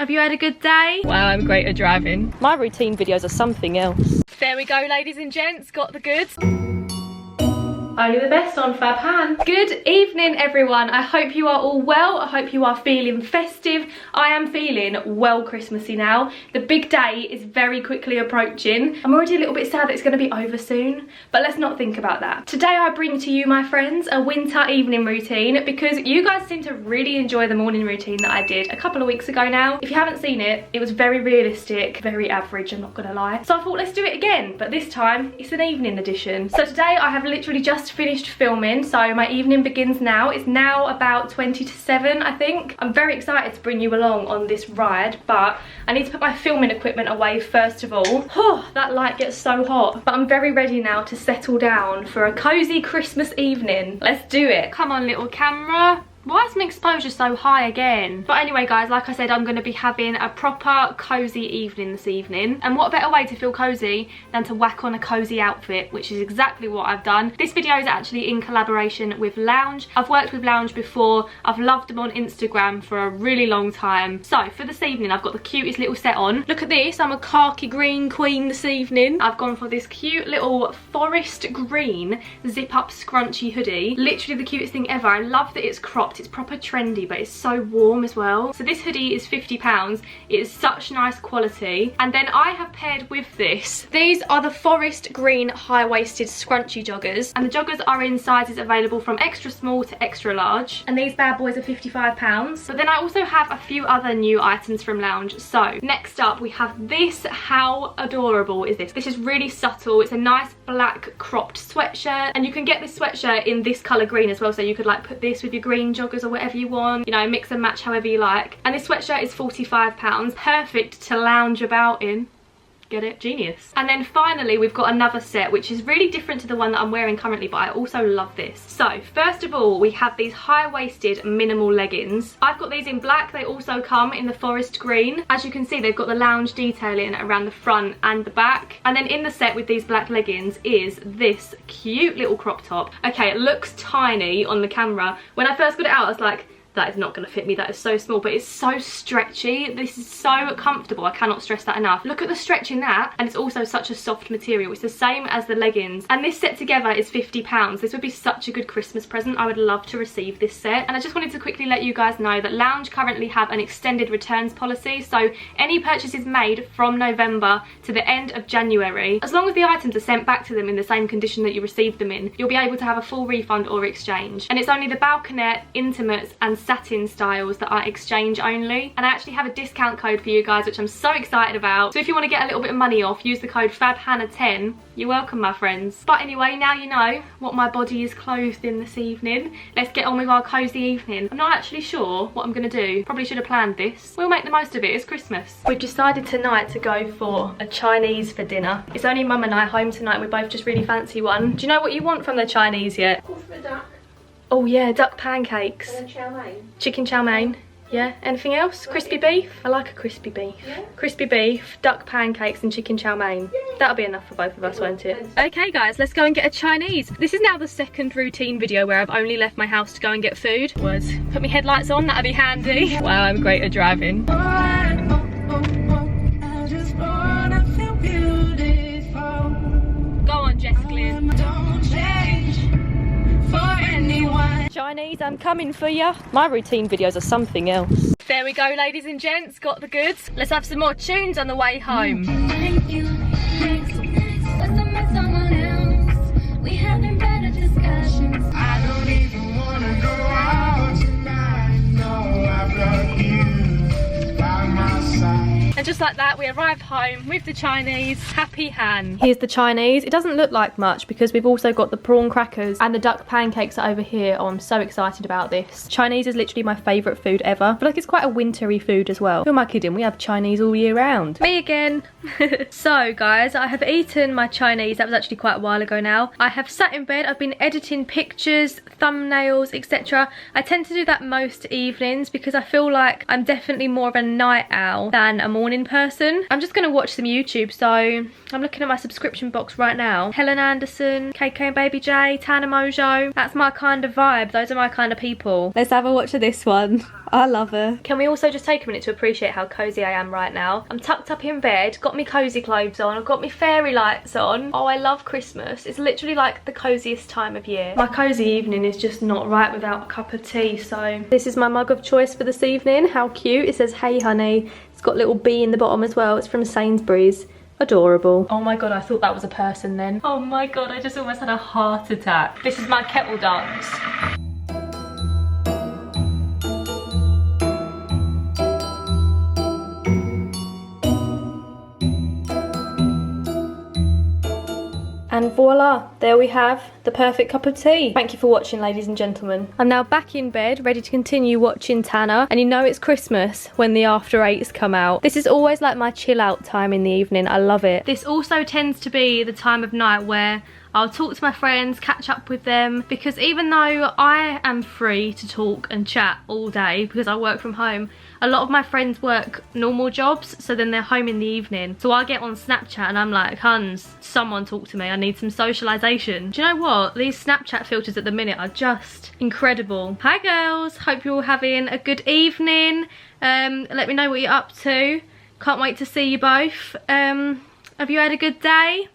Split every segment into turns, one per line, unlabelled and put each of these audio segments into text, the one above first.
Have you had a good day? Wow, I'm great at driving. My routine videos are something else. There we go, ladies and gents, got the goods. Only the best on Fab Hand. Good evening, everyone. I hope you are all well. I hope you are feeling festive. I am feeling well Christmassy now. The big day is very quickly approaching. I'm already a little bit sad that it's going to be over soon, but let's not think about that. Today I bring to you, my friends, a winter evening routine because you guys seem to really enjoy the morning routine that I did a couple of weeks ago now. If you haven't seen it, it was very realistic, very average, I'm not going to lie. So I thought, let's do it again, but this time it's an evening edition. So today I have literally just finished filming, so my evening begins now. It's now about 20 to 7, I think. I'm very excited to bring you along on this ride, but I need to put my filming equipment away first of all. Oh, that light gets so hot. But I'm very ready now to settle down for a cozy Christmas evening. Let's do it. Come on, little camera. Why is my exposure so high again? But anyway, guys, like I said, I'm going to be having a proper cozy evening this evening. And what better way to feel cozy than to whack on a cozy outfit, which is exactly what I've done. This video is actually in collaboration with Lounge. I've worked with Lounge before. I've loved them on Instagram for a really long time. So for this evening, I've got the cutest little set on. Look at this. I'm a khaki green queen this evening. I've gone for this cute little forest green zip up scrunchy hoodie. Literally the cutest thing ever. I love that it's cropped. It's proper trendy, but it's so warm as well. So this hoodie is £50. It is such nice quality. And then I have paired with this. These are the forest green high-waisted scrunchy joggers. And the joggers are in sizes available from extra small to extra large. And these bad boys are £55. But then I also have a few other new items from Lounge. So next up we have this. How adorable is this? This is really subtle. It's a nice black cropped sweatshirt. And you can get this sweatshirt in this colour green as well. So you could like put this with your green joggers or whatever you want, you know, mix and match however you like. And this sweatshirt is £45, perfect to lounge about in. Get it? Genius. And then finally we've got another set which is really different to the one that I'm wearing currently, but I also love this. So first of all we have these high-waisted minimal leggings. I've got these in black. They also come in the forest green. As you can see, they've got the Lounge detailing around the front and the back. And then in the set with these black leggings is this cute little crop top. Okay, it looks tiny on the camera. When I first got it out I was like, that is not going to fit me, that is so small, but it's so stretchy. This is so comfortable, I cannot stress that enough. Look at the stretch in that, and it's also such a soft material. It's the same as the leggings, and this set together is £50. This would be such a good Christmas present. I would love to receive this set. And I just wanted to quickly let you guys know that Lounge currently have an extended returns policy, so any purchases made from November to the end of January, as long as the items are sent back to them in the same condition that you received them in, you'll be able to have a full refund or exchange. And it's only the Balconette, Intimates and Satin styles that are exchange only. And I actually have a discount code for you guys, which I'm so excited about. So if you want to get a little bit of money off, use the code FABHANNAH10. You're welcome, my friends. But anyway, now you know what my body is clothed in this evening. Let's get on with our cozy evening. I'm not actually sure what I'm going to do. Probably should have planned this. We'll make the most of it. It's Christmas. We've decided tonight to go for a Chinese for dinner. It's only Mum and I home tonight. We both just really fancy one. Do you know what you want from the Chinese yet?
Portrait duck.
Oh yeah, duck pancakes.
And then chow mein.
Chicken chow mein. Yeah, anything else? Crispy beef? I like a crispy beef.
Yeah.
Crispy beef, duck pancakes and chicken chow mein. That'll be enough for both of us, won't it? Okay guys, let's go and get a Chinese. This is now the second routine video where I've only left my house to go and get food. Put my headlights on, that'd be handy. Wow, I'm great at driving. Go on, Jess Glynn. Chinese, I'm coming for ya. My routine videos are something else. There we go, ladies and gents, got the goods. Let's have some more tunes on the way home.
Thank you. Next, let's meet someone else. We having better discussions.
I don't even wanna go out tonight. No, I've got you by my side.
And just like that, we arrive home with the Chinese. Happy Han. Here's the Chinese. It doesn't look like much because we've also got the prawn crackers and the duck pancakes are over here. Oh, I'm so excited about this. Chinese is literally my favourite food ever. I feel like it's quite a wintry food as well. Who am I kidding? We have Chinese all year round. Me again. So guys, I have eaten my Chinese. That was actually quite a while ago now. I have sat in bed. I've been editing pictures, thumbnails, etc. I tend to do that most evenings because I feel like I'm definitely more of a night owl than a morning morning person. I'm just gonna watch some YouTube, so I'm looking at my subscription box right now. Helen Anderson, KK and Baby J, Tana Mojo. That's my kind of vibe. Those are my kind of people. Let's have a watch of this one. I love her. Can we also just take a minute to appreciate how cozy I am right now? I'm tucked up in bed, got me cozy clothes on, I've got me fairy lights on. Oh, I love Christmas. It's literally like the coziest time of year. My cozy evening is just not right without a cup of tea, so this is my mug of choice for this evening. How cute. It says, "Hey honey." It's got a little bee in the bottom as well. It's from Sainsbury's. Adorable. Oh my god, I thought that was a person then. Oh my god, I just almost had a heart attack. This is my kettle dance. And voila, there we have the perfect cup of tea. Thank you for watching, ladies and gentlemen. I'm now back in bed, ready to continue watching Tana. And you know it's Christmas when the After 8s come out. This is always like my chill out time in the evening. I love it. This also tends to be the time of night where I'll talk to my friends, catch up with them, because even though I am free to talk and chat all day because I work from home, a lot of my friends work normal jobs, so then they're home in the evening. So I get on Snapchat and I'm like, Huns, someone talk to me, I need some socialisation. Do you know what? These Snapchat filters at the minute are just incredible. Hi girls, hope you're all having a good evening. Let me know what you're up to. Can't wait to see you both. Have you had a good day?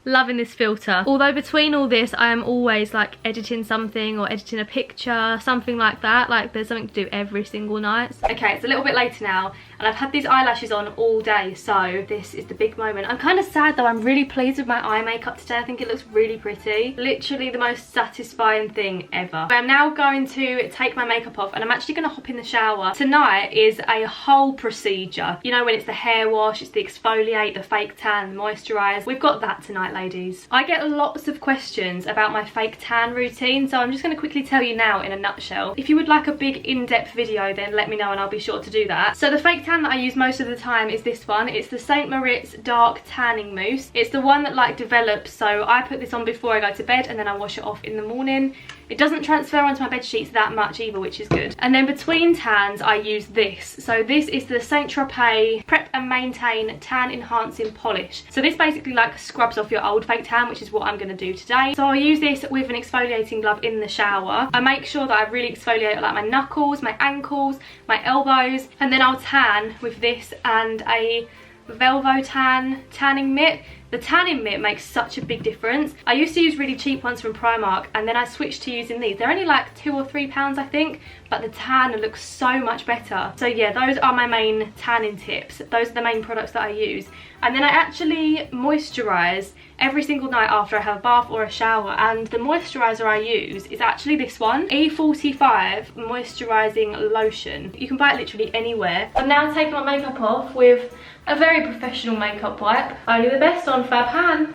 Loving this filter. Although between all this I am always like editing something or editing a picture, something like that. Like there's something to do every single night. Okay, it's a little bit later now and I've had these eyelashes on all day, so this is the big moment. I'm kind of sad though. I'm really pleased with my eye makeup today. I think it looks really pretty. Literally the most satisfying thing ever. I'm now going to take my makeup off and I'm actually going to hop in the shower. Tonight is a whole procedure. You know when it's the hair wash, it's the exfoliate, the fake tan, the moisturise. We've got that tonight, ladies. I get lots of questions about my fake tan routine, so I'm just going to quickly tell you now in a nutshell. If you would like a big in-depth video, then let me know and I'll be sure to do that. So the fake tan that I use most of the time is this one. It's the St. Moritz Dark Tanning Mousse. It's the one that like develops, so I put this on before I go to bed and then I wash it off in the morning. It doesn't transfer onto my bed sheets that much either, which is good. And then between tans I use this. So this is the Saint Tropez Prep and Maintain Tan Enhancing Polish. So this basically like scrubs off your old fake tan, which is what I'm going to do today. So I use this with an exfoliating glove in the shower. I make sure that I really exfoliate like my knuckles, my ankles, my elbows, and then I'll tan with this and a Velvo Tan tanning mitt. The tanning mitt makes such a big difference. I used to use really cheap ones from Primark and then I switched to using these. They're only like £2 or £3 I think, but the tan looks so much better. So yeah, those are my main tanning tips. Those are the main products that I use. And then I actually moisturise every single night after I have a bath or a shower, and the moisturiser I use is actually this one, E45 Moisturising Lotion. You can buy it literally anywhere. I'm now taking my makeup off with a very professional makeup wipe. Only the best on Fab Han.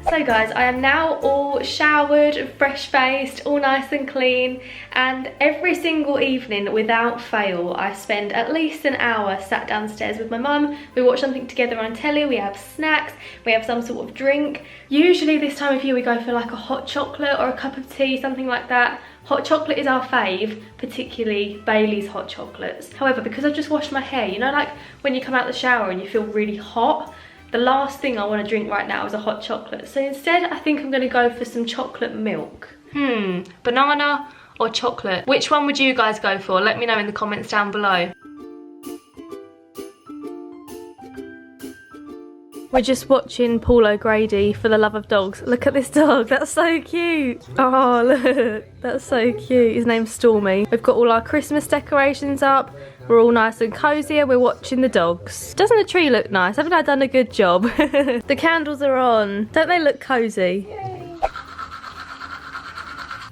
So guys, I am now all showered, fresh faced, all nice and clean, and every single evening without fail I spend at least an hour sat downstairs with my mum. We watch something together on telly, we have snacks, we have some sort of drink. Usually this time of year we go for like a hot chocolate or a cup of tea, something like that. Hot chocolate is our fave, particularly Bailey's hot chocolates. However, because I've just washed my hair, you know like when you come out the shower and you feel really hot? The last thing I want to drink right now is a hot chocolate. So instead, I think I'm going to go for some chocolate milk. Banana or chocolate? Which one would you guys go for? Let me know in the comments down below. We're just watching Paul O'Grady for the love of dogs. Look at this dog, that's so cute. Oh look, that's so cute. His name's Stormy. We've got all our Christmas decorations up. We're all nice and cozy and we're watching the dogs. Doesn't the tree look nice? Haven't I done a good job? The candles are on. Don't they look cozy? Yay.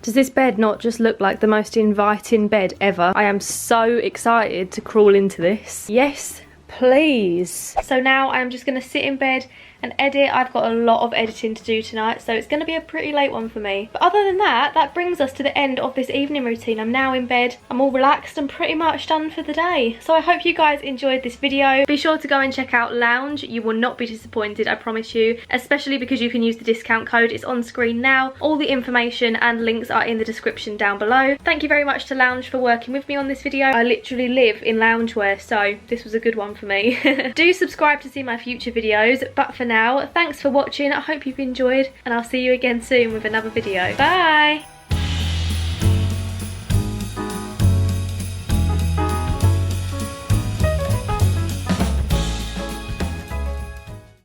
Does this bed not just look like the most inviting bed ever? I am so excited to crawl into this. Yes, please. So now I'm just going to sit in bed and edit. I've got a lot of editing to do tonight, so it's going to be a pretty late one for me. But other than that, that brings us to the end of this evening routine. I'm now in bed, I'm all relaxed and pretty much done for the day. So I hope you guys enjoyed this video. Be sure to go and check out Lounge. You will not be disappointed, I promise you, especially because you can use the discount code. It's on screen now. All the information and links are in the description down below. Thank you very much to Lounge for working with me on this video. I literally live in loungewear, so this was a good one for me. Do subscribe to see my future videos, but for now, thanks for watching. I hope you've enjoyed, and I'll see you again soon with another video. Bye!